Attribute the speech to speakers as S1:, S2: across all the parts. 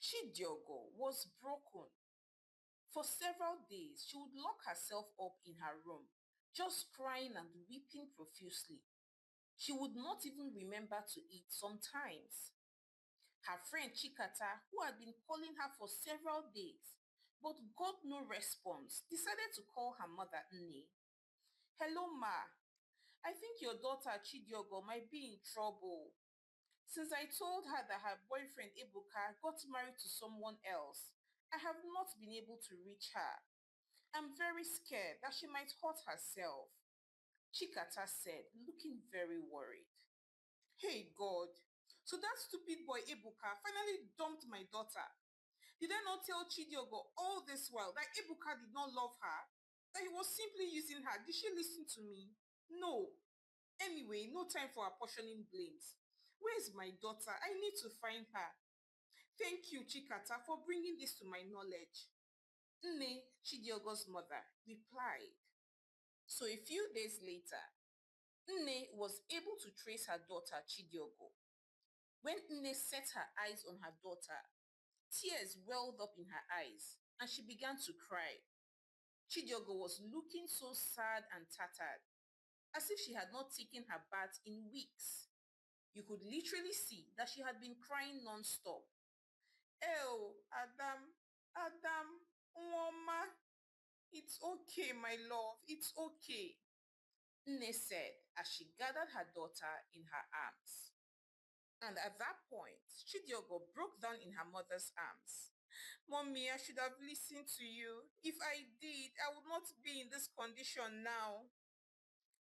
S1: Chidiogo was broken. For several days, she would lock herself up in her room, just crying and weeping profusely. She would not even remember to eat sometimes. Her friend Chikata, who had been calling her for several days, but got no response, decided to call her mother Nne. Hello, Ma. I think your daughter Chidiogo might be in trouble. Since I told her that her boyfriend Ebuka got married to someone else, I have not been able to reach her. I'm very scared that she might hurt herself, Chikata said, looking very worried. Hey God, so that stupid boy Ebuka finally dumped my daughter. Did I not tell Chidiogo all this while that Ebuka did not love her? That he was simply using her? Did she listen to me? No. Anyway, no time for apportioning blames. Where's my daughter? I need to find her. Thank you, Chikata, for bringing this to my knowledge. Nne, Chidiogo's mother, replied. So a few days later, Nne was able to trace her daughter Chidiogo. When Nne set her eyes on her daughter, tears welled up in her eyes and she began to cry. Chidiogo was looking so sad and tattered, as if she had not taken her bath in weeks. You could literally see that she had been crying non-stop. Oh, Adam, Mama, it's okay, my love, it's okay, Nne said as she gathered her daughter in her arms. And at that point, Chidiogo broke down in her mother's arms. Mommy, I should have listened to you. If I did, I would not be in this condition now.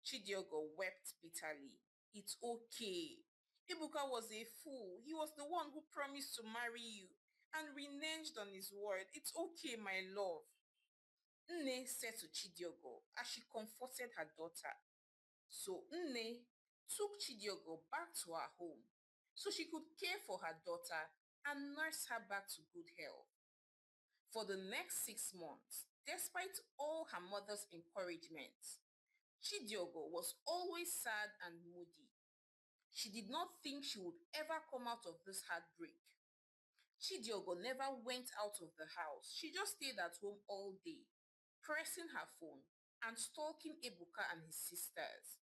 S1: Chidiogo wept bitterly. It's okay. Ibuka was a fool. He was the one who promised to marry you and reneged on his word. It's okay, my love, Nne said to Chidiogo as she comforted her daughter. So Nne took Chidiogo back to her home so she could care for her daughter and nurse her back to good health. For the next 6 months, despite all her mother's encouragement, Chidiogo was always sad and moody. She did not think she would ever come out of this heartbreak. Chidiogo never went out of the house. She just stayed at home all day, pressing her phone and stalking Ebuka and his sisters.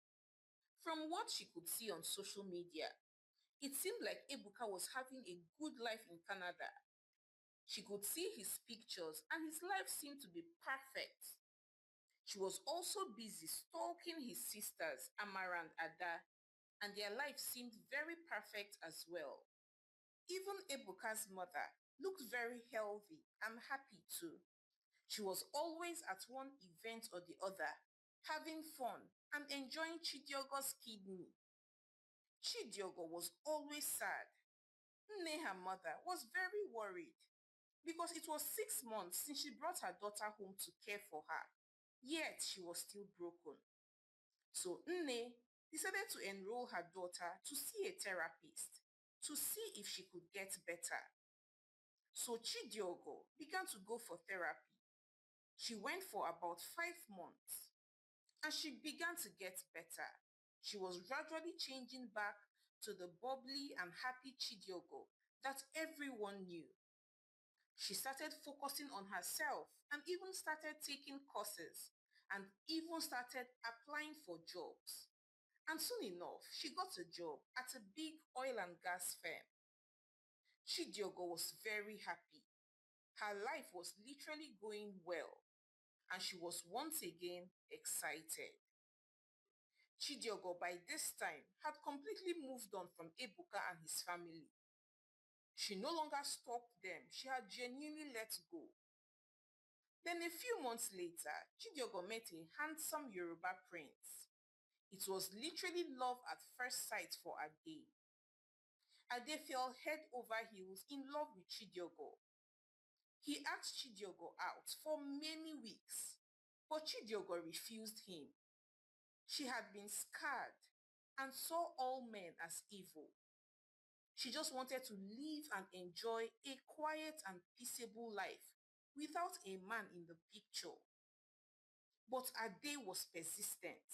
S1: From what she could see on social media, it seemed like Ebuka was having a good life in Canada. She could see his pictures and his life seemed to be perfect. She was also busy stalking his sisters, Amara and Ada, and their life seemed very perfect as well. Even Ebuka's mother looked very healthy and happy too. She was always at one event or the other, having fun and enjoying Chidiogo's kidney. Chidiogo was always sad. Nne, her mother, was very worried because it was 6 months since she brought her daughter home to care for her, yet she was still broken. So Nne decided to enroll her daughter to see a therapist to see if she could get better. So Chidiogo began to go for therapy. She went for about 5 months and she began to get better. She was gradually changing back to the bubbly and happy Chidiogo that everyone knew. She started focusing on herself and even started taking courses and even started applying for jobs. And soon enough, she got a job at a big oil and gas firm. Chidiogo was very happy. Her life was literally going well, and she was once again excited. Chidiogo by this time had completely moved on from Ebuka and his family. She no longer stalked them, she had genuinely let go. Then a few months later, Chidiogo met a handsome Yoruba prince. It was literally love at first sight for Ade. Ade fell head over heels in love with Chidiogo. He asked Chidiogo out for many weeks, but Chidiogo refused him. She had been scarred and saw all men as evil. She just wanted to live and enjoy a quiet and peaceable life without a man in the picture. But Ade was persistent.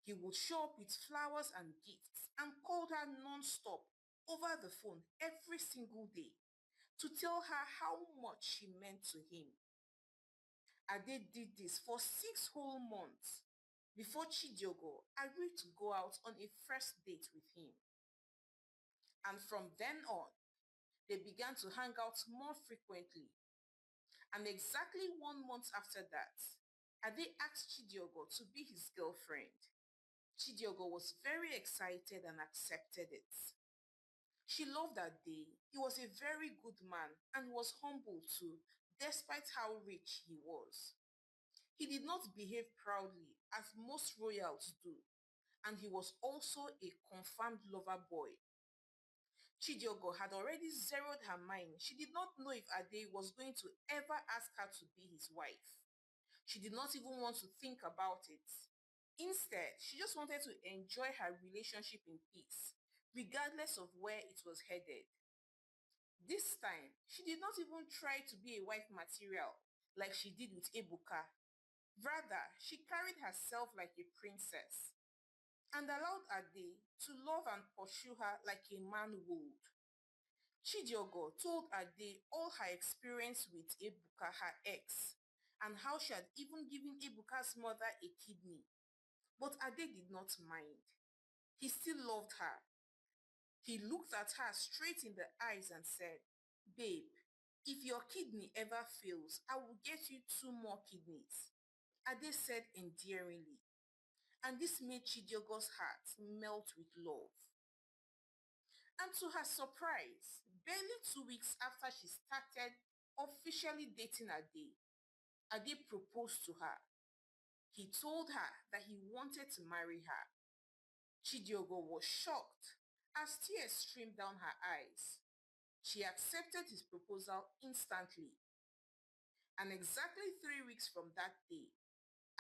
S1: He would show up with flowers and gifts and called her non-stop over the phone every single day, to tell her how much she meant to him. Ade did this for 6 whole months before Chidiogo agreed to go out on a first date with him. And from then on, they began to hang out more frequently. And exactly 1 month after that, Ade asked Chidiogo to be his girlfriend. Chidiogo was very excited and accepted it. She loved Ade. He was a very good man and was humble too, despite how rich he was. He did not behave proudly as most royals do, and he was also a confirmed lover boy. Chidiogo had already zeroed her mind. She did not know if Ade was going to ever ask her to be his wife. She did not even want to think about it. Instead, she just wanted to enjoy her relationship in peace, regardless of where it was headed. This time, she did not even try to be a wife material like she did with Ebuka. Rather, she carried herself like a princess and allowed Ade to love and pursue her like a man would. Chidiogo told Ade all her experience with Ebuka, her ex, and how she had even given Ebuka's mother a kidney. But Ade did not mind. He still loved her. He looked at her straight in the eyes and said, "Babe, if your kidney ever fails, I will get you 2 more kidneys." Ade said endearingly, and this made Chidiogo's heart melt with love. And to her surprise, barely 2 weeks after she started officially dating Ade proposed to her. He told her that he wanted to marry her. Chidiogo was shocked as tears streamed down her eyes. She accepted his proposal instantly. And exactly 3 weeks from that day,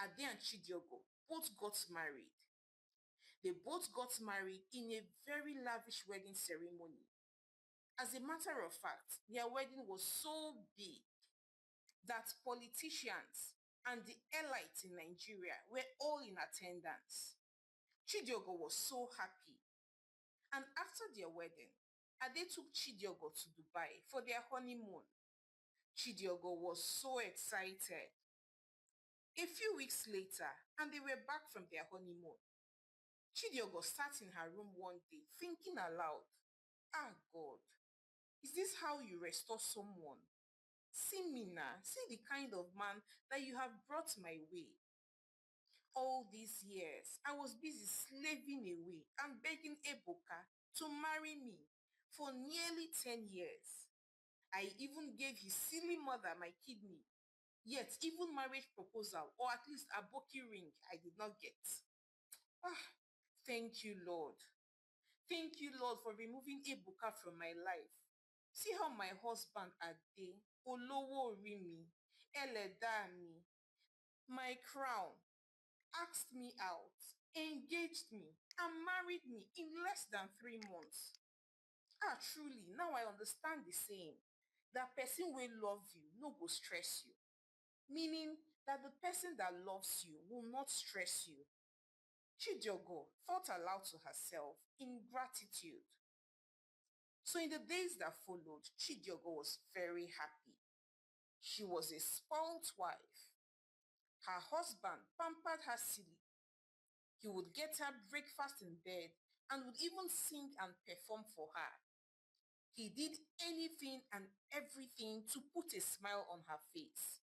S1: Ade and Chidiogo both got married. They both got married in a very lavish wedding ceremony. As a matter of fact, their wedding was so big that politicians and the elites in Nigeria were all in attendance. Chidiogo was so happy. And after their wedding, Ade took Chidiogo to Dubai for their honeymoon. Chidiogo was so excited. A few weeks later, and they were back from their honeymoon, Chidiogo sat in her room one day thinking aloud, "Ah, God, is this how you restore someone? See me now, see the kind of man that you have brought my way. All these years, I was busy slaving away and begging Ebuka to marry me for nearly 10 years. I even gave his silly mother my kidney. Yet, even marriage proposal or at least a Boki ring, I did not get. Ah, thank you, Lord. Thank you, Lord, for removing Ebuka from my life. See how my husband Ade, Olowo Orimi, Eledami, my crown, asked me out, engaged me, and married me in less than 3 months. Ah, truly, now I understand the saying that person will love you, no go stress you. Meaning that the person that loves you will not stress you. Chidiogo thought aloud to herself in gratitude. So in the days that followed, Chidiogo was very happy. She was a spoilt wife. Her husband pampered her silly. He would get her breakfast in bed and would even sing and perform for her. He did anything and everything to put a smile on her face.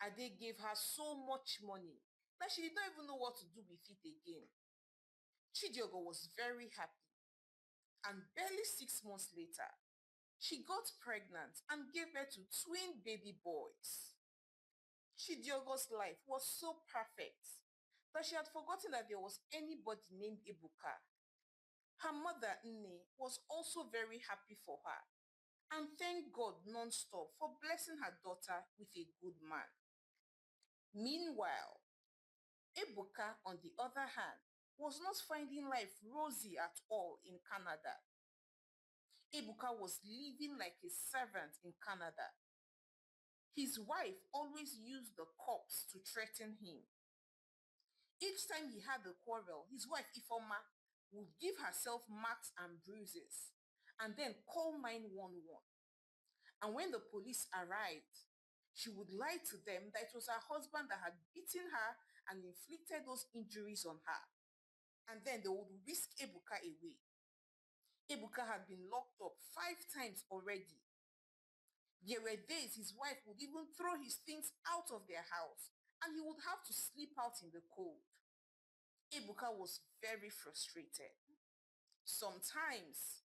S1: Ade gave her so much money that she did not even know what to do with it again. Chidiogo was very happy, and barely 6 months later, she got pregnant and gave birth to twin baby boys. Chidiogo's life was so perfect that she had forgotten that there was anybody named Ebuka. Her mother, Nne, was also very happy for her and thanked God non-stop for blessing her daughter with a good man. Meanwhile, Ebuka, on the other hand, was not finding life rosy at all in Canada. Ebuka was living like a servant in Canada. His wife always used the cops to threaten him. Each time he had a quarrel, his wife Ifoma would give herself marks and bruises and then call 911. And when the police arrived, she would lie to them that it was her husband that had beaten her and inflicted those injuries on her. And then they would whisk Ebuka away. Ebuka had been locked up 5 times already. There were days his wife would even throw his things out of their house and he would have to sleep out in the cold. Ebuka was very frustrated. Sometimes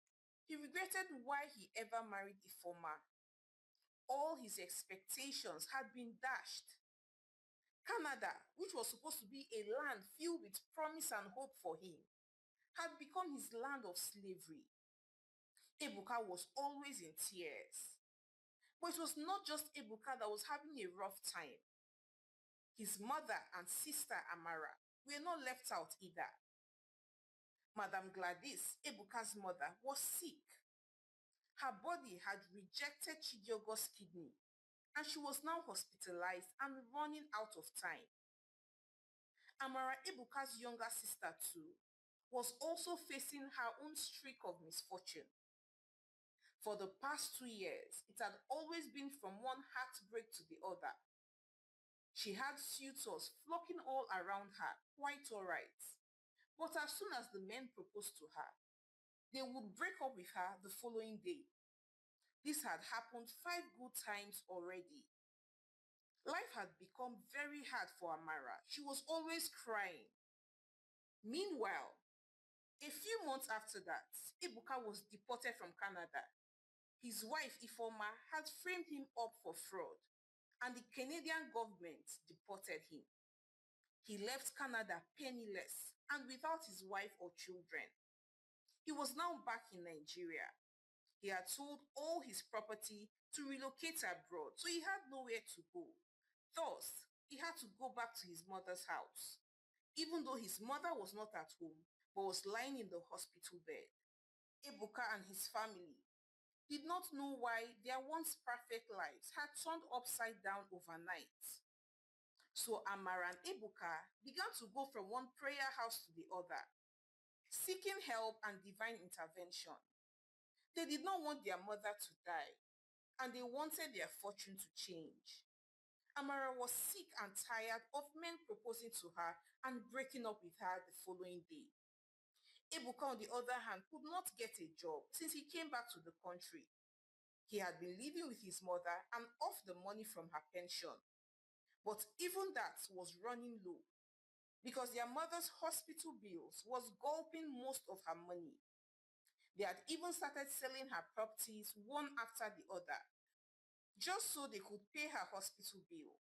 S1: he regretted why he ever married Ifoma. All his expectations had been dashed. Canada, which was supposed to be a land filled with promise and hope for him, had become his land of slavery. Ebuka was always in tears. But it was not just Ebuka that was having a rough time. His mother and sister Amara were not left out either. Madame Gladys, Ebuka's mother, was sick. Her body had rejected Chidiogo's kidney and she was now hospitalized and running out of time. Amara, Ebuka's younger sister too, was also facing her own streak of misfortune. For the past 2 years, it had always been from one heartbreak to the other. She had suitors flocking all around her, quite alright. But as soon as the men proposed to her, they would break up with her the following day. This had happened 5 good times already. Life had become very hard for Amara. She was always crying. Meanwhile, a few months after that, Ibuka was deported from Canada. His wife, Ifoma, had framed him up for fraud, and the Canadian government deported him. He left Canada penniless and without his wife or children. He was now back in Nigeria. He had sold all his property to relocate abroad, so he had nowhere to go. Thus, he had to go back to his mother's house, even though his mother was not at home but was lying in the hospital bed. Ebuka and his family did not know why their once perfect lives had turned upside down overnight. So Amara and Ebuka began to go from one prayer house to the other, seeking help and divine intervention. They did not want their mother to die, and they wanted their fortune to change. Amara was sick and tired of men proposing to her and breaking up with her the following day. Ebuka, on the other hand, could not get a job since he came back to the country. He had been living with his mother and off the money from her pension. But even that was running low because their mother's hospital bills was gulping most of her money. They had even started selling her properties one after the other, just so they could pay her hospital bill.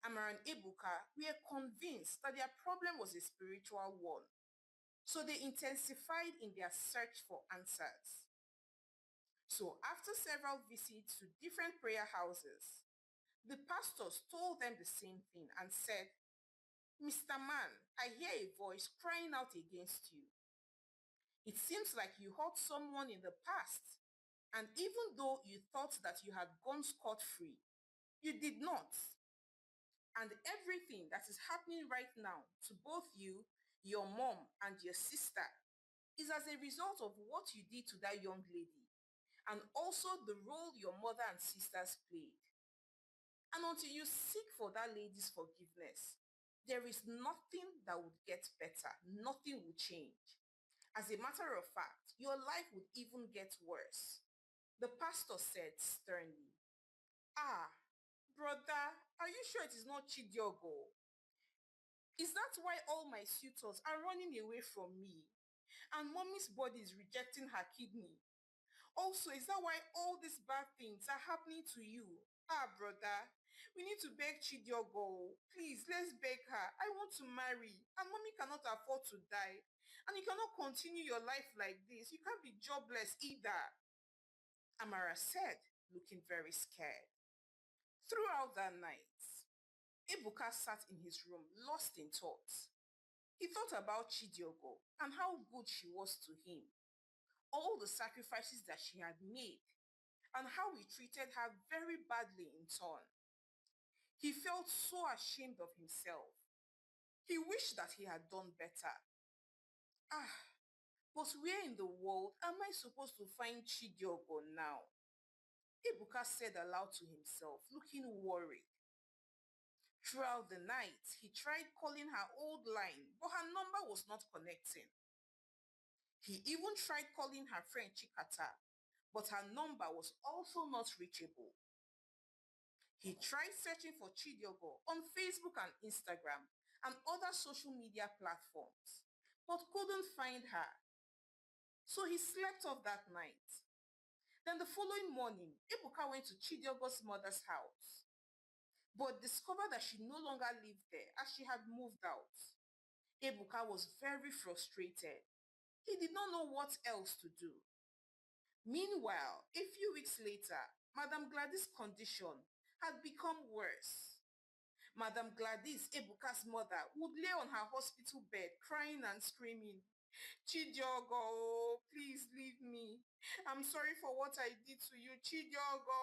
S1: Amara and Ebuka were convinced that their problem was a spiritual one, so they intensified in their search for answers. So after several visits to different prayer houses, the pastors told them the same thing and said, "Mr. Man, I hear a voice crying out against you. It seems like you hurt someone in the past, and even though you thought that you had gone scot-free, you did not. And everything that is happening right now to both you, your mom, and your sister is as a result of what you did to that young lady, and also the role your mother and sisters played. And until you seek for that lady's forgiveness, there is nothing that would get better. Nothing will change. As a matter of fact, your life would even get worse." The pastor said sternly, "Ah, brother, are you sure it is not Chidiogo? Is that why all my suitors are running away from me? And mommy's body is rejecting her kidney? Also, is that why all these bad things are happening to you? Ah, brother, we need to beg Chidiogo. Please, let's beg her. I want to marry, and mommy cannot afford to die. And you cannot continue your life like this. You can't be jobless either," Amara said, looking very scared. Throughout that night, Ebuka sat in his room, lost in thought. He thought about Chidiogo and how good she was to him, all the sacrifices that she had made, and how he treated her very badly in turn. He felt so ashamed of himself. He wished that he had done better. Ah, but where in the world am I supposed to find Chidiogo now? Ebuka said aloud to himself, looking worried. Throughout the night, he tried calling her old line, but her number was not connecting. He even tried calling her friend Chikata, but her number was also not reachable. He tried searching for Chidiogo on Facebook and Instagram and other social media platforms, but couldn't find her. So he slept off that night. Then the following morning, Ebuka went to Chidiogo's mother's house, but discovered that she no longer lived there as she had moved out. Ebuka was very frustrated. He did not know what else to do. Meanwhile, a few weeks later, Madame Gladys' condition had become worse. Madame Gladys, Ebuka's mother, would lay on her hospital bed crying and screaming, Chidiogo, please leave me. I'm sorry for what I did to you, Chidiogo.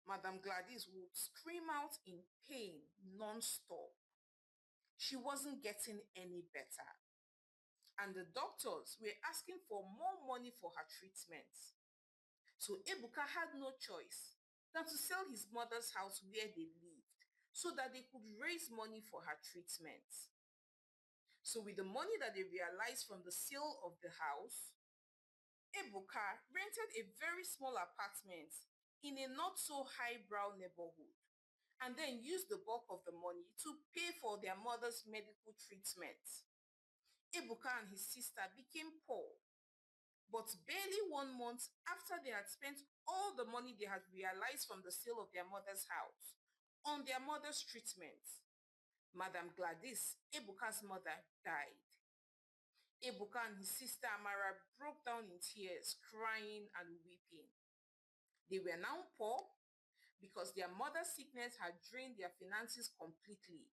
S1: Madame Gladys would scream out in pain non-stop. She wasn't getting any better. And the doctors were asking for more money for her treatment. So Ebuka had no choice than to sell his mother's house where they lived so that they could raise money for her treatment. So with the money that they realized from the sale of the house, Ebuka rented a very small apartment in a not so highbrow neighborhood and then used the bulk of the money to pay for their mother's medical treatment. Ebuka and his sister became poor, but barely 1 month after they had spent all the money they had realized from the sale of their mother's house on their mother's treatment, Madame Gladys, Ebuka's mother, died. Ebuka and his sister Amara broke down in tears, crying and weeping. They were now poor because their mother's sickness had drained their finances completely.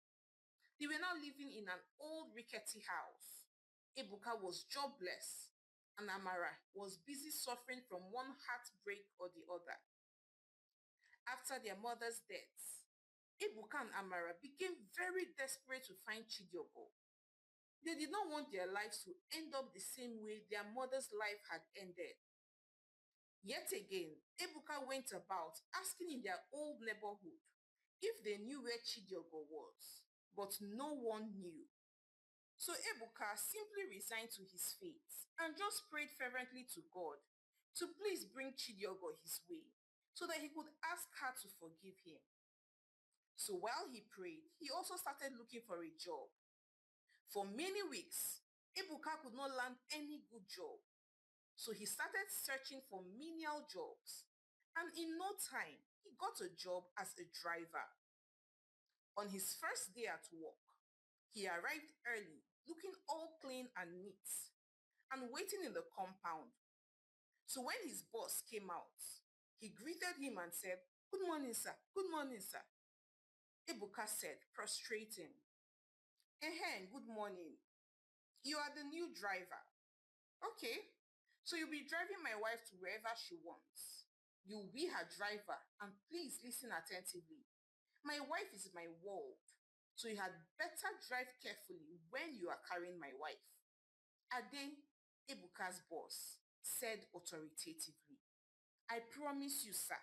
S1: They were now living in an old rickety house. Ebuka was jobless and Amara was busy suffering from one heartbreak or the other. After their mother's deaths, Ebuka and Amara became very desperate to find Chidiogo. They did not want their lives to end up the same way their mother's life had ended. Yet again, Ebuka went about asking in their old neighborhood if they knew where Chidiogo was, but no one knew. So Ebuka simply resigned to his fate and just prayed fervently to God to please bring Chidiogo his way so that he could ask her to forgive him. So while he prayed, he also started looking for a job. For many weeks, Ebuka could not land any good job. So he started searching for menial jobs. And in no time, he got a job as a driver. On his first day at work, he arrived early, looking all clean and neat, and waiting in the compound. So when his boss came out, he greeted him and said, "Good morning, sir. Good morning, sir." Ebuka said, prostrating, good morning. You are the new driver. Okay. So you'll be driving my wife to wherever she wants. You'll be her driver, and please listen attentively. My wife is my world, so you had better drive carefully when you are carrying my wife. Ade, Ebuka's boss, said authoritatively. I promise you, sir,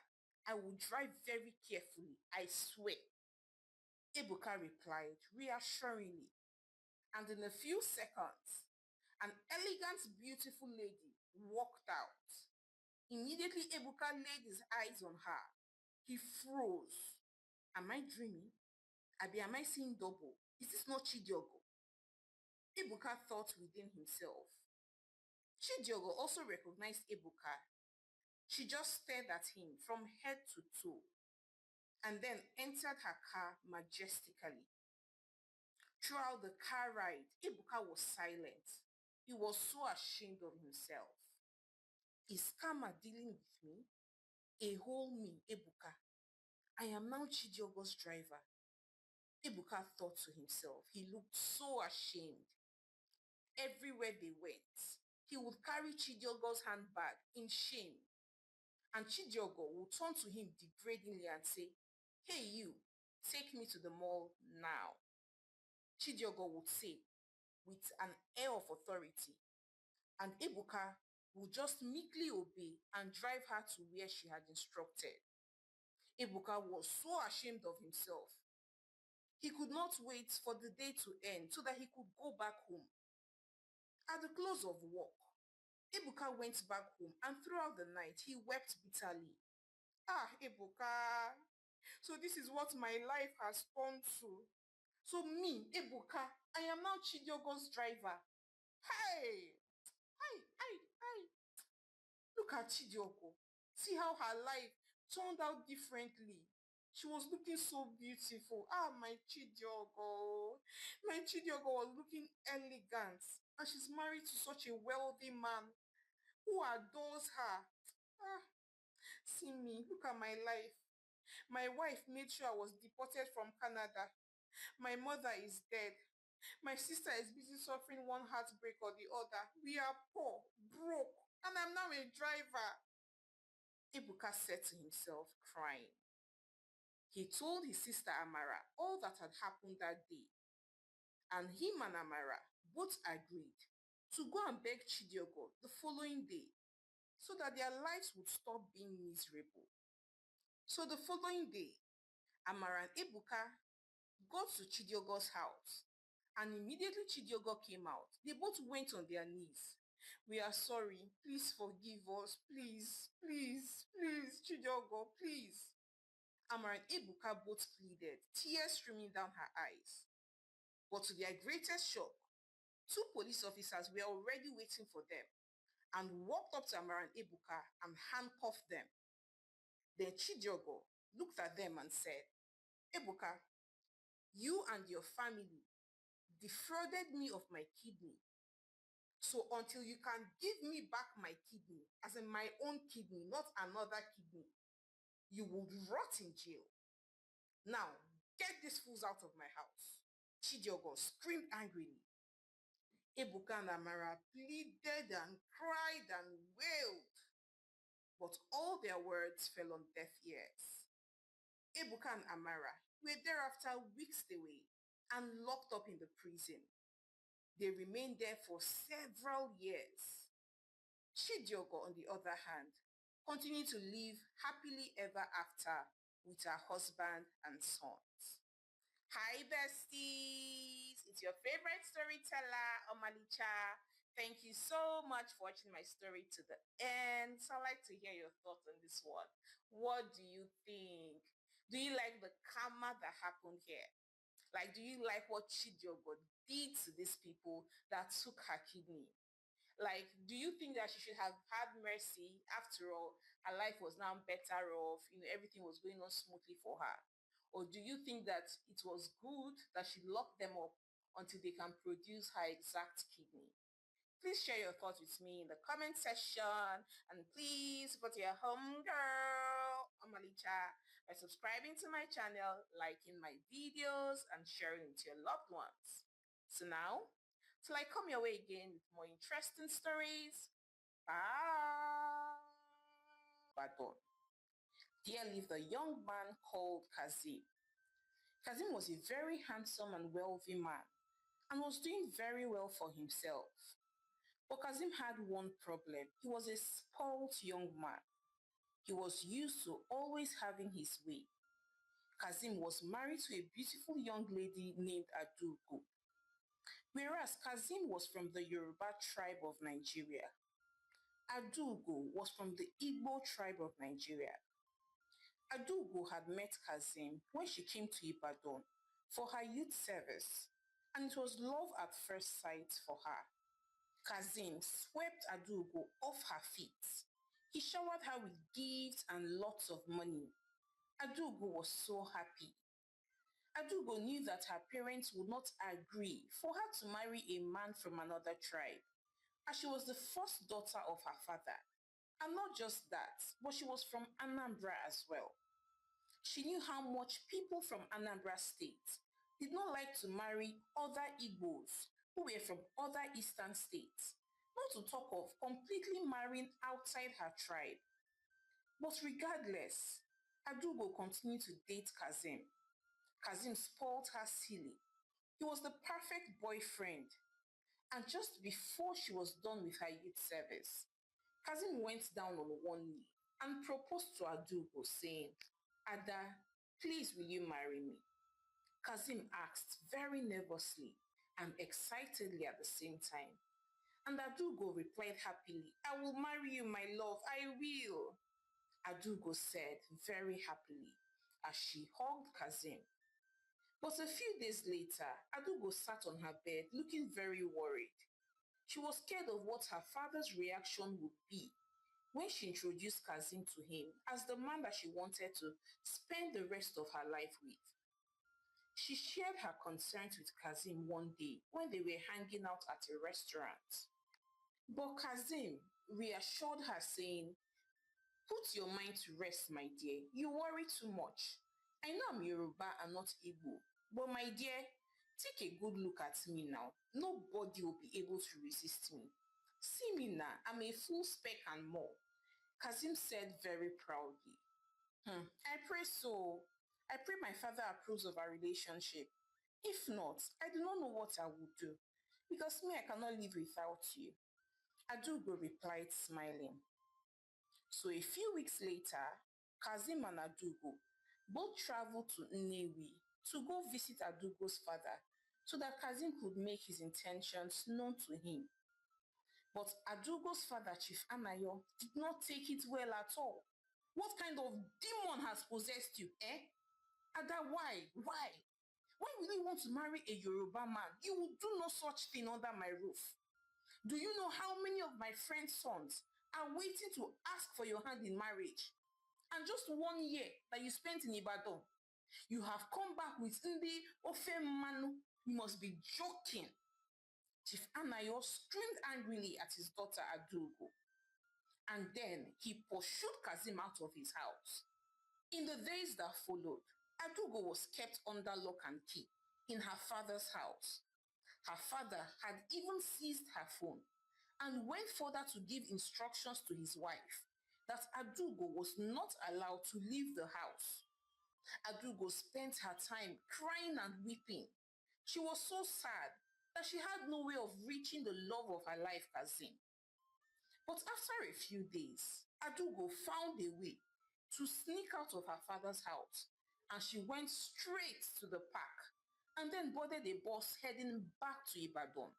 S1: I will drive very carefully, I swear. Ebuka replied reassuringly, and in a few seconds, an elegant, beautiful lady walked out. Immediately, Ebuka laid his eyes on her. He froze. Am I dreaming? Am I seeing double? Is this not Chidiogo? Ebuka thought within himself. Chidiogo also recognized Ebuka. She just stared at him from head to toe and then entered her car majestically. Throughout the car ride, Ebuka was silent. He was so ashamed of himself. Is Karma dealing with me? A whole me, Ebuka. I am now Chidiogo's driver. Ebuka thought to himself. He looked so ashamed. Everywhere they went, he would carry Chidiogo's handbag in shame. And Chidiogo would turn to him degradingly and say, "Hey you, take me to the mall now." Chidiogo would say, with an air of authority, and Ebuka would just meekly obey and drive her to where she had instructed. Ebuka was so ashamed of himself. He could not wait for the day to end so that he could go back home. At the close of work, Ebuka went back home and throughout the night he wept bitterly. Ah, Ebuka, so this is what my life has turned to. So me, Ebuka, I am now Chidiogo's driver. Hey, hey. Look at Chidiogo. See how her life turned out differently. She was looking so beautiful. Ah, my Chidiogo. My Chidiogo was looking elegant. And she's married to such a wealthy man who adores her. Ah, see me. Look at my life. My wife made sure I was deported from Canada. My mother is dead. My sister is busy suffering one heartbreak or the other. We are poor, broke, and I'm now a driver. Ebuka said to himself, crying. He told his sister Amara all that had happened that day, and him and Amara both agreed to go and beg Chidiogo the following day so that their lives would stop being miserable. So the following day, Amara and Ebuka got to Chidiogo's house, and immediately Chidiogo came out. They both went on their knees. We are sorry. Please forgive us. Please, Chidiogo, please. Amara and Ebuka both pleaded, tears streaming down her eyes. But to their greatest shock, two police officers were already waiting for them and walked up to Amara and Ebuka and handcuffed them. Then Chidiogo looked at them and said, Ebuka, you and your family defrauded me of my kidney. So until you can give me back my kidney, as in my own kidney, not another kidney, you will rot in jail. Now, get these fools out of my house. Chidiogo screamed angrily. Ebuka and Amara pleaded and cried and wailed, but all their words fell on deaf ears. Ebuka and Amara were thereafter whisked away and locked up in the prison. They remained there for several years. Chidiogo, on the other hand, continued to live happily ever after with her husband and sons. Hi besties, it's your favorite storyteller, Omalicha. Thank you so much for watching my story to the end. So I'd like to hear your thoughts on this one. What do you think? Do you like the karma that happened here? Like, do you like what Chidiogo did to these people that took her kidney? Like, do you think that she should have had mercy? After all, her life was now better off. Everything was going on smoothly for her. Or do you think that it was good that she locked them up until they can produce her exact kidney? Please share your thoughts with me in the comment section. And please support your homegirl, Amalicha, by subscribing to my channel, liking my videos, and sharing with your loved ones. So now, till I come your way again with more interesting stories. Bye. Badon. There lived a young man called Kazim. Kazim was a very handsome and wealthy man and was doing very well for himself. But Kazim had one problem. He was a spoilt young man. He was used to always having his way. Kazim was married to a beautiful young lady named Adugo. Whereas Kazim was from the Yoruba tribe of Nigeria, Adugo was from the Igbo tribe of Nigeria. Adugo had met Kazim when she came to Ibadan for her youth service, and it was love at first sight for her. Kazim swept Adugo off her feet. He showered her with gifts and lots of money. Adugo was so happy. Adugo knew that her parents would not agree for her to marry a man from another tribe, as she was the first daughter of her father. And not just that, but she was from Anambra as well. She knew how much people from Anambra State did not like to marry other Igbos who were from other eastern states, not to talk of completely marrying outside her tribe. But regardless, Adugo continued to date Kazim. Kazim spoiled her silly. He was the perfect boyfriend. And just before she was done with her youth service, Kazim went down on one knee and proposed to Adugo, saying, Ada, please will you marry me? Kazim asked very nervously and excitedly at the same time. And Adugo replied happily, I will marry you, my love, I will. Adugo said very happily as she hugged Kazim. But a few days later, Adugo sat on her bed looking very worried. She was scared of what her father's reaction would be when she introduced Kazim to him as the man that she wanted to spend the rest of her life with. She shared her concerns with Kazim one day when they were hanging out at a restaurant. But Kazim reassured her, saying, Put your mind to rest, my dear. You worry too much. I know I'm Yoruba and not Igbo, but my dear, take a good look at me now. Nobody will be able to resist me. See me now, I'm a full spec and more. Kazim said very proudly. I pray so. I pray my father approves of our relationship. If not, I do not know what I would do. Because me, I cannot live without you. Adugo replied, smiling. So a few weeks later, Kazim and Adugo both traveled to Nnewi to go visit Adugo's father so that Kazim could make his intentions known to him. But Adugo's father, Chief Anayo, did not take it well at all. What kind of demon has possessed you, eh? Ada, why? Why? Why will you want to marry a Yoruba man? You will do no such thing under my roof. Do you know how many of my friends' sons are waiting to ask for your hand in marriage? And just 1 year that you spent in Ibadan, you have come back with Ndi Ofe Manu. You must be joking. Chief Anayo screamed angrily at his daughter Adugo. And then he pursued Kazim out of his house. In the days that followed, Adugo was kept under lock and key in her father's house. Her father had even seized her phone and went further to give instructions to his wife that Adugo was not allowed to leave the house. Adugo spent her time crying and weeping. She was so sad that she had no way of reaching the love of her life, Kazim. But after a few days, Adugo found a way to sneak out of her father's house, and she went straight to the park and then boarded a bus heading back to Ibadan.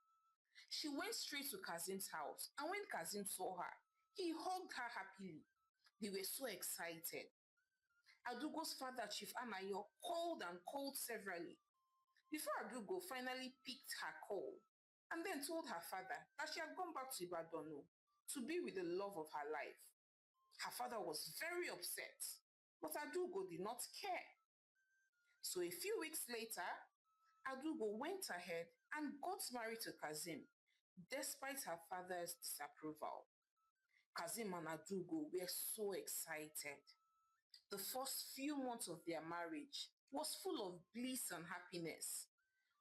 S1: She went straight to Kazim's house, and when Kazim saw her, he hugged her happily. They were so excited. Adugo's father, Chief Anayo, called and called severally before Adugo finally picked her call and then told her father that she had gone back to Ibadan to be with the love of her life. Her father was very upset, but Adugo did not care. So a few weeks later, Adugo went ahead and got married to Kazim, despite her father's disapproval. Kazim and Adugo were so excited. The first few months of their marriage was full of bliss and happiness,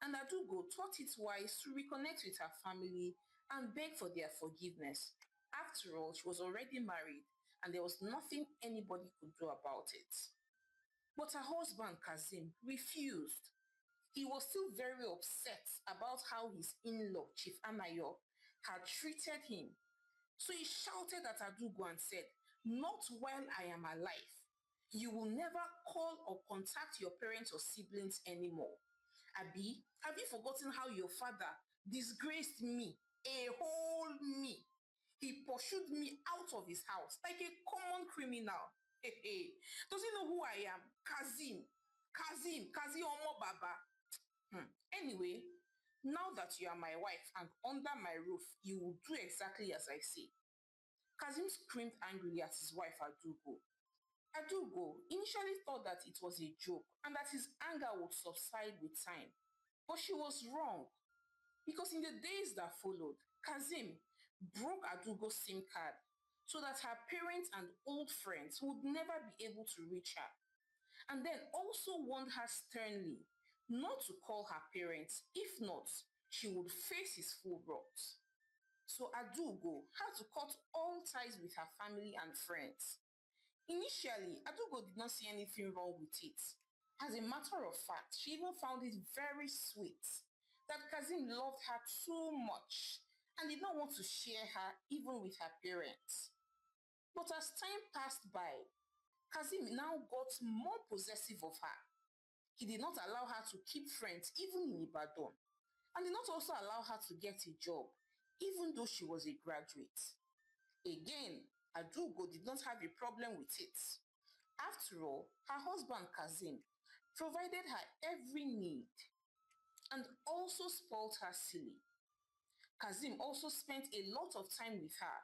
S1: and Adugo thought it wise to reconnect with her family and beg for their forgiveness. After all, she was already married and there was nothing anybody could do about it. But her husband, Kazim, refused. He was still very upset about how his in-law, Chief Anayo, had treated him. So he shouted at Adugo and said, Not while I am alive. You will never call or contact your parents or siblings anymore. Abi, have you forgotten how your father disgraced me, a whole me? He pursued me out of his house like a common criminal. Hey, hey. Does he know who I am? Kazim. Kazim Omo Baba. Anyway, now that you are my wife and under my roof, you will do exactly as I say. Kazim screamed angrily at his wife Adugo. Adugo initially thought that it was a joke and that his anger would subside with time. But she was wrong, because in the days that followed, Kazim broke Adugo's SIM card so that her parents and old friends would never be able to reach her, and then also warned her sternly not to call her parents. If not, she would face his full wrath. So Adugo had to cut all ties with her family and friends. Initially, Adugo did not see anything wrong with it. As a matter of fact, she even found it very sweet that Kazim loved her too much and did not want to share her even with her parents. But as time passed by, Kazim now got more possessive of her. He did not allow her to keep friends even in Ibadan, and did not also allow her to get a job even though she was a graduate. Again, Adugo did not have a problem with it. After all, her husband Kazim provided her every need and also spoiled her silly. Kazim also spent a lot of time with her.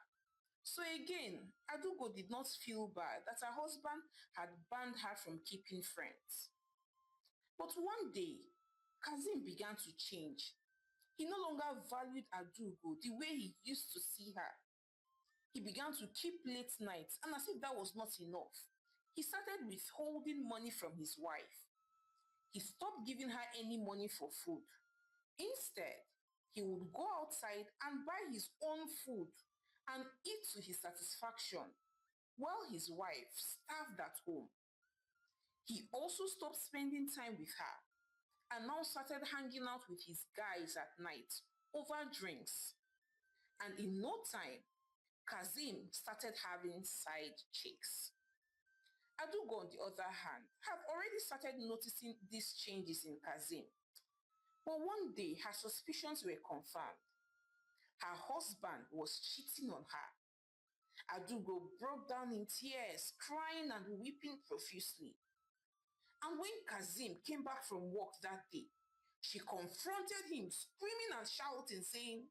S1: So again, Adugo did not feel bad that her husband had banned her from keeping friends. But one day, Kazim began to change. He no longer valued Adugo the way he used to see her. He began to keep late nights, and as if that was not enough, he started withholding money from his wife. He stopped giving her any money for food. Instead, he would go outside and buy his own food and eat to his satisfaction while his wife starved at home. He also stopped spending time with her and now started hanging out with his guys at night over drinks. And in no time, Kazim started having side chicks. Adugo, on the other hand, had already started noticing these changes in Kazim. But one day, her suspicions were confirmed. Her husband was cheating on her. Adugo broke down in tears, crying and weeping profusely. And when Kazim came back from work that day, she confronted him, screaming and shouting, saying,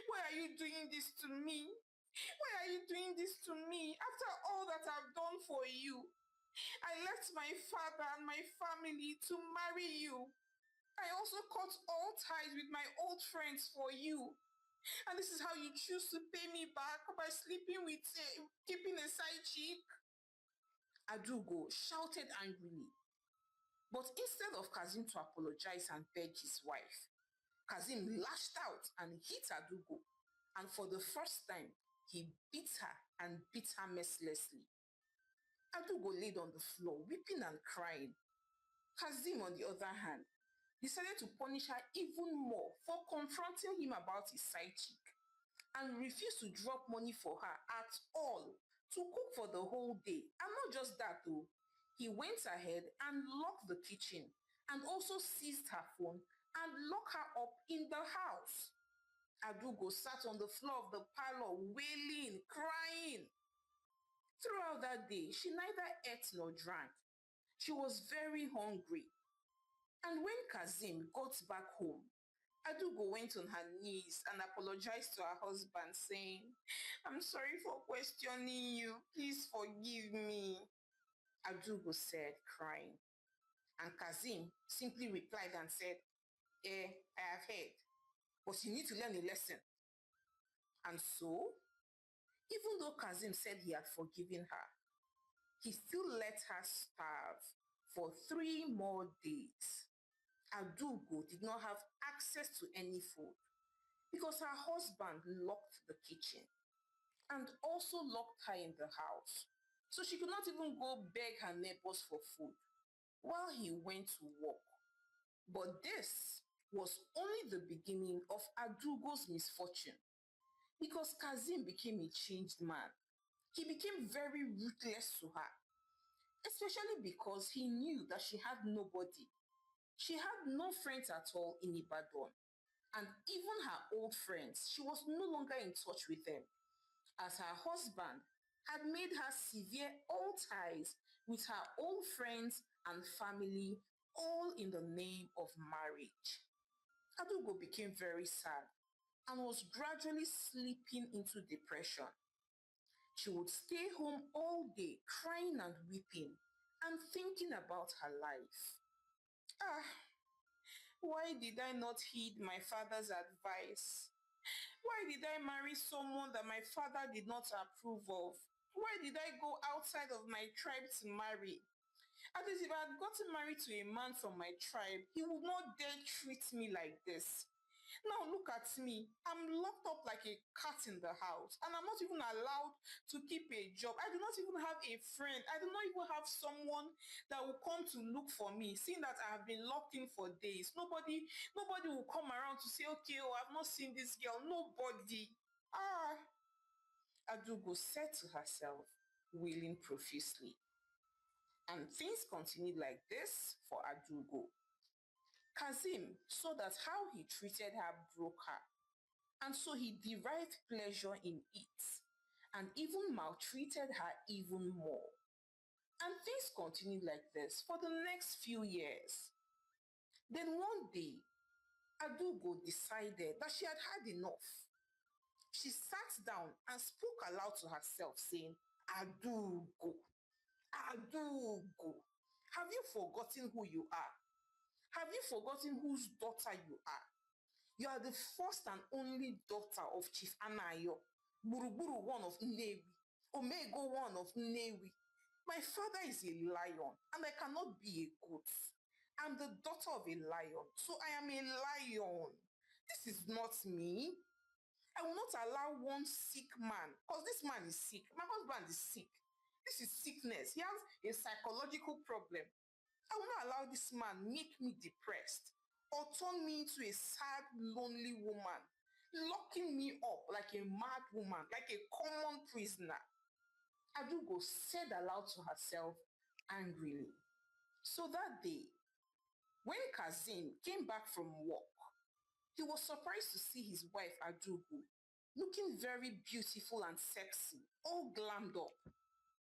S1: "Why are you doing this to me? Why are you doing this to me after all that I've done for you? I left my father and my family to marry you. I also cut all ties with my old friends for you. And this is how you choose to pay me back by sleeping with, keeping a side chick?" Adugo shouted angrily. But instead of Kazim to apologize and beg his wife, Kazim lashed out and hit Adugo. And for the first time, he beat her and beat her mercilessly. Adugo laid on the floor, weeping and crying. Kazim, on the other hand, decided to punish her even more for confronting him about his side chick and refused to drop money for her at all to cook for the whole day. And not just that though, he went ahead and locked the kitchen and also seized her phone and locked her up in the house. Adugo sat on the floor of the parlor wailing, crying. Throughout that day, she neither ate nor drank. She was very hungry. And when Kazim got back home, Adugo went on her knees and apologized to her husband, saying, "I'm sorry for questioning you. Please forgive me." Adugo said, crying. And Kazim simply replied and said, I have heard, but you need to learn a lesson. And so, even though Kazim said he had forgiven her, he still let her starve for 3 more days. Adugo did not have access to any food because her husband locked the kitchen and also locked her in the house. So she could not even go beg her neighbors for food while he went to work. But this was only the beginning of Adugo's misfortune because Kazim became a changed man. He became very ruthless to her, especially because he knew that she had nobody. She had no friends at all in Ibadan, and even her old friends, she was no longer in touch with them, as her husband had made her sever all ties with her old friends and family, all in the name of marriage. Adugo became very sad and was gradually slipping into depression. She would stay home all day crying and weeping and thinking about her life. Ah, why did I not heed my father's advice? Why did I marry someone that my father did not approve of? Why did I go outside of my tribe to marry? At least if I had gotten married to a man from my tribe, he would not dare treat me like this. Now look at me. I'm locked up like a cat in the house, and I'm not even allowed to keep a job. I do not even have a friend. I do not even have someone that will come to look for me, seeing that I have been locked in for days. Nobody will come around to say, okay, oh, I've not seen this girl. Nobody. Ah, Adugo said to herself, wailing profusely. And things continued like this for Adugo. Kazim saw that how he treated her broke her, and so he derived pleasure in it and even maltreated her even more. And things continued like this for the next few years. Then one day, Adugo decided that she had had enough. She sat down and spoke aloud to herself, saying, Adugo, Adugo, have you forgotten who you are? Have you forgotten whose daughter you are? You are the first and only daughter of Chief Anayo, Buruburu one of Nnewi, Omego one of Nnewi. My father is a lion and I cannot be a goat. I'm the daughter of a lion, so I am a lion. This is not me. I will not allow one sick man, because this man is sick. My husband is sick. This is sickness. He has a psychological problem. I will not allow this man make me depressed or turn me into a sad, lonely woman, locking me up like a mad woman, like a common prisoner. Adugo said aloud to herself angrily. So that day, when Kazim came back from work, he was surprised to see his wife Adugo looking very beautiful and sexy, all glammed up.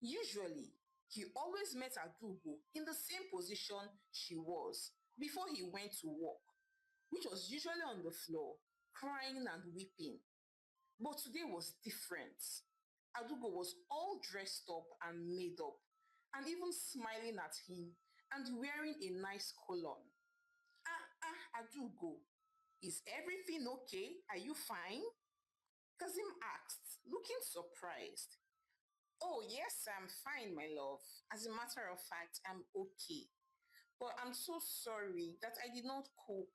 S1: Usually, he always met Adugo in the same position she was before he went to work, which was usually on the floor, crying and weeping. But today was different. Adugo was all dressed up and made up, and even smiling at him and wearing a nice cologne. Adugo, is everything okay? Are you fine? Kazim asked, looking surprised. Oh, yes, I'm fine, my love. As a matter of fact, I'm okay. But I'm so sorry that I did not cook.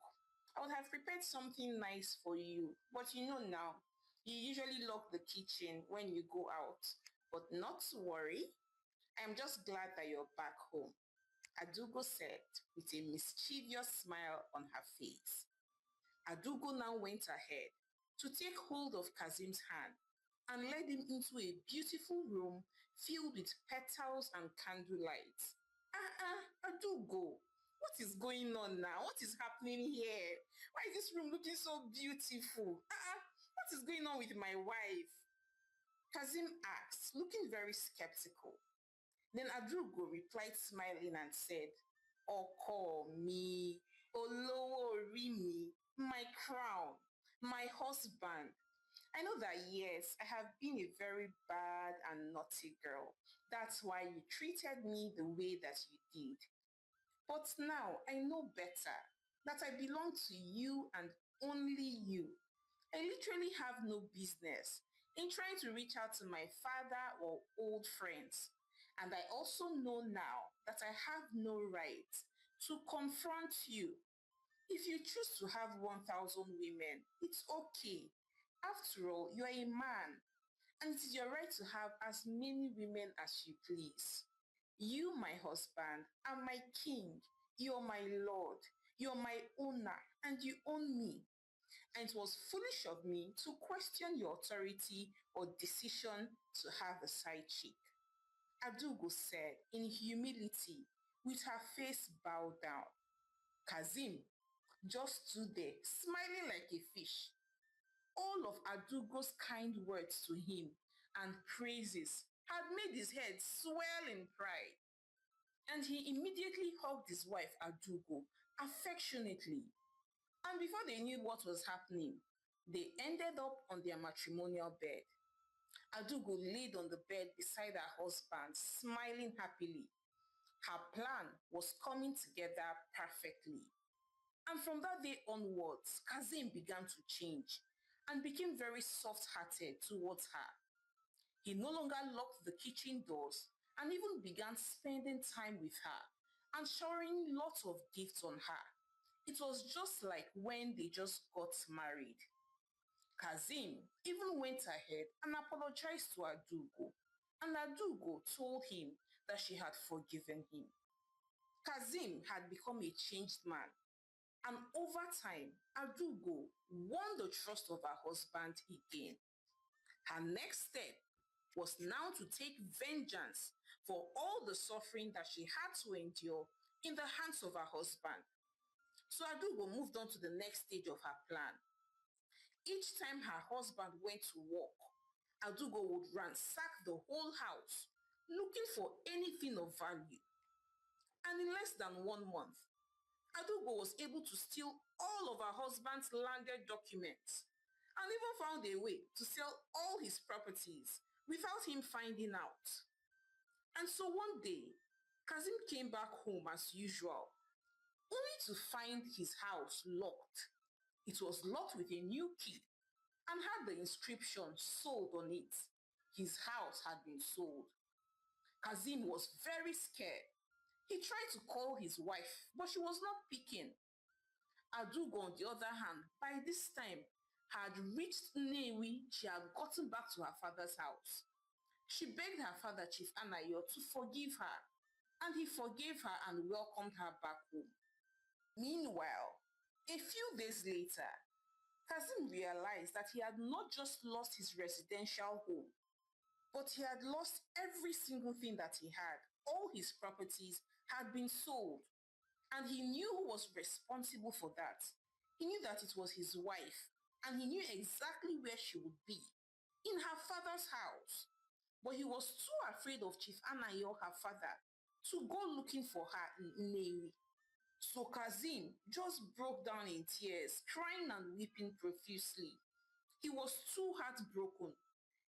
S1: I would have prepared something nice for you. But you know now, you usually lock the kitchen when you go out. But not to worry. I'm just glad that you're back home, Adugo said with a mischievous smile on her face. Adugo now went ahead to take hold of Kazim's hand and led him into a beautiful room filled with petals and candlelight. Adugo, what is going on now? What is happening here? Why is this room looking so beautiful? What is going on with my wife? Kazim asked, looking very skeptical. Then Adugo replied, smiling, and said, Oko me, Olowo Rimi, my crown, my husband. I know that yes, I have been a very bad and naughty girl. That's why you treated me the way that you did. But now I know better that I belong to you and only you. I literally have no business in trying to reach out to my father or old friends. And I also know now that I have no right to confront you. If you choose to have 1,000 women, it's okay. After all, you are a man, and it is your right to have as many women as you please. You, my husband, are my king. You're my lord. You're my owner, and you own me. And it was foolish of me to question your authority or decision to have a side chick. Adugo said in humility, with her face bowed down. Kazim just stood there, smiling like a fish. All of Adugo's kind words to him and praises had made his head swell in pride. And he immediately hugged his wife Adugo affectionately. And before they knew what was happening, they ended up on their matrimonial bed. Adugo laid on the bed beside her husband, smiling happily. Her plan was coming together perfectly. And from that day onwards, Kazim began to change and became very soft-hearted towards her. He no longer locked the kitchen doors and even began spending time with her and showering lots of gifts on her, It was just like when they just got married. Kazim even went ahead and apologized to Adugo, and Adugo told him that she had forgiven him. Kazim had become a changed man, and over time, Adugo won the trust of her husband again. Her next step was now to take vengeance for all the suffering that she had to endure in the hands of her husband. So Adugo moved on to the next stage of her plan. Each time her husband went to work, Adugo would ransack the whole house looking for anything of value. And in less than 1 month, Adugo was able to steal all of her husband's landed documents and even found a way to sell all his properties without him finding out. And so one day, Kazim came back home as usual, only to find his house locked. It was locked with a new key and had the inscription sold on it. His house had been sold. Kazim was very scared. He tried to call his wife, but she was not picking. Adugo, on the other hand, by this time had reached Newi. She had gotten back to her father's house. She begged her father, Chief Anayo, to forgive her, and he forgave her and welcomed her back home. Meanwhile, a few days later, Kazim realized that he had not just lost his residential home, but he had lost every single thing that he had. All his properties had been sold, and he knew who was responsible for that. He knew that it was his wife, and he knew exactly where she would be, in her father's house. But he was too afraid of Chief Anayo, her father, to go looking for her in Newi. So Kazim just broke down in tears, crying and weeping profusely. He was too heartbroken.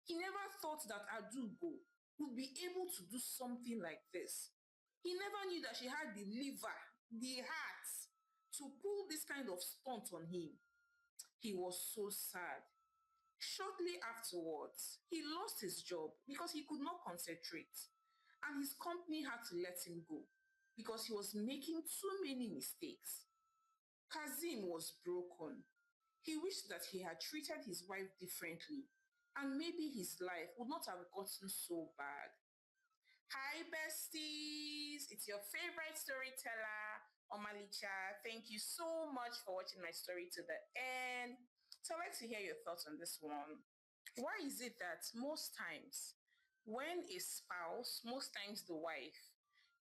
S1: He never thought that Adugo would be able to do something like this. He never knew that she had the liver, the heart to pull this kind of stunt on him. He was so sad. Shortly afterwards, he lost his job because he could not concentrate, and his company had to let him go because he was making too many mistakes. Kazim was broken. He wished that he had treated his wife differently, and maybe his life would not have gotten so bad. Hi, besties! It's your favorite storyteller, Omalicha. Thank you so much for watching my story to the end. So I'd like to hear your thoughts on this one. Why is it that most times when a spouse, most times the wife,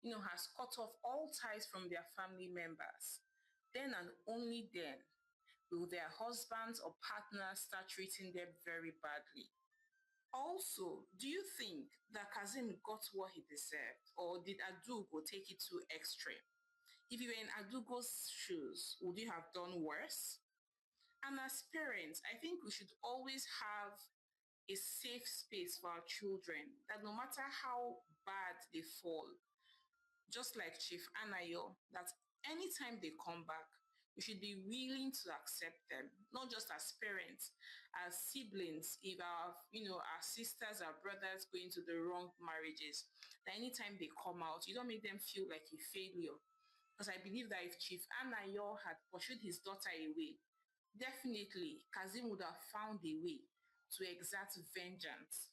S1: has cut off all ties from their family members, then and only then will their husbands or partners start treating them very badly? Also, do you think that Kazim got what he deserved, or did Adugo take it too extreme? If you were in Adugo's shoes, would you have done worse? And as parents, I think we should always have a safe space for our children, that no matter how bad they fall, just like Chief Anayo, that anytime they come back, we should be willing to accept them, not just as parents, as siblings. If our sisters, our brothers go into the wrong marriages, that anytime they come out, you don't make them feel like a failure. Because I believe that if Chief Anayo had pursued his daughter away, definitely Kazim would have found a way to exact vengeance.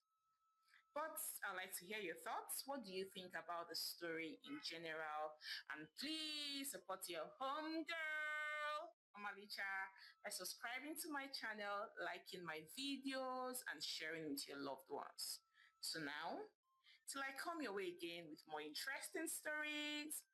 S1: But I'd like to hear your thoughts. What do you think about the story in general? And please support your homegirl, Omalicha, by subscribing to my channel, liking my videos, and sharing with your loved ones. So now, till I come your way again with more interesting stories,